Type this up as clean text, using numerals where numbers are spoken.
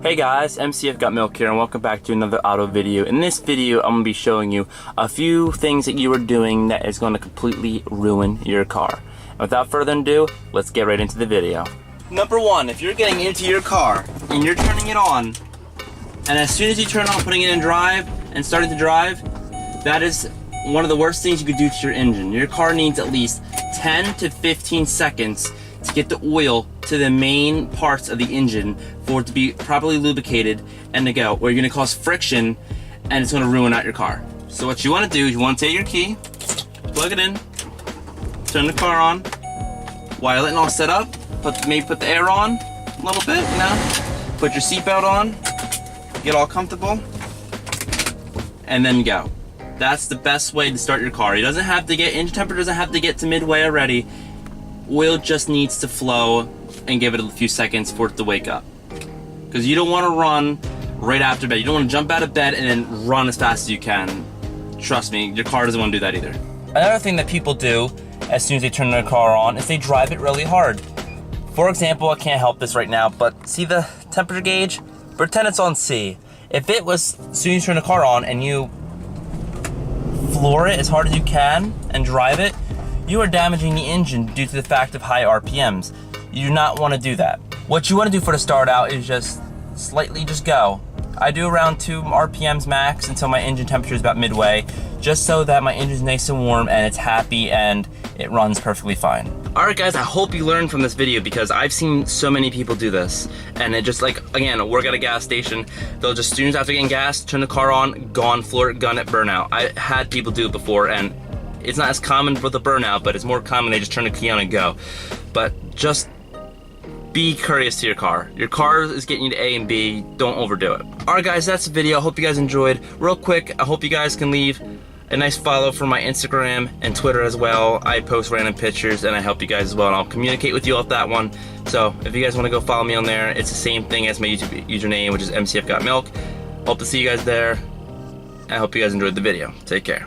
Hey guys, MCF Got Milk here and welcome back to another auto video. In this video, I'm going to be showing you a few things that you are doing that is going to completely ruin your car. And without further ado, let's get right into the video. Number one, if you're getting into your car and you're turning it on, and as soon as you turn on putting it in drive and starting to drive, that is one of the worst things you could do to your engine. Your car needs at least 10 to 15 seconds to get the oil to the main parts of the engine for it to be properly lubricated and to go, or you're gonna cause friction and it's gonna ruin out your car. So what you wanna do is you wanna take your key, plug it in, turn the car on, while you're letting it all set up, maybe put the air on a little bit, you know, put your seatbelt on, get all comfortable, and then go. That's the best way to start your car. It doesn't have to get, engine temperature doesn't have to get to midway already. Oil just needs to flow and give it a few seconds for it to wake up. Because you don't want to run right after bed. You don't want to jump out of bed and then run as fast as you can. Trust me, your car doesn't want to do that either. Another thing that people do as soon as they turn their car on is they drive it really hard. For example, I can't help this right now, but see the temperature gauge? Pretend it's on C. If it was, as soon as you turn the car on and you floor it as hard as you can and drive it, you are damaging the engine due to the fact of high RPMs. You do not want to do that. What you want to do for the start out is just slightly just go. I do around 2 RPMs max until my engine temperature is about midway, just so that my engine's nice and warm and it's happy and it runs perfectly fine. Alright guys, I hope you learned from this video because I've seen so many people do this. And it just like, again, work at a gas station, they'll just, students after getting gas, turn the car on, gone, floor it, gun it, burnout. I had people do it before and it's not as common with the burnout, but it's more common they just turn the key on and go. But just be courteous to your car. Your car is getting you to A and B, don't overdo it. Alright guys, that's the video. I hope you guys enjoyed. Real quick, I hope you guys can leave a nice follow for my Instagram and Twitter as well. I post random pictures and I help you guys as well, and I'll communicate with you off that one. So if you guys want to go follow me on there, it's the same thing as my YouTube username, which is MCF Got Milk. Hope to see you guys there. I hope you guys enjoyed the video. Take care.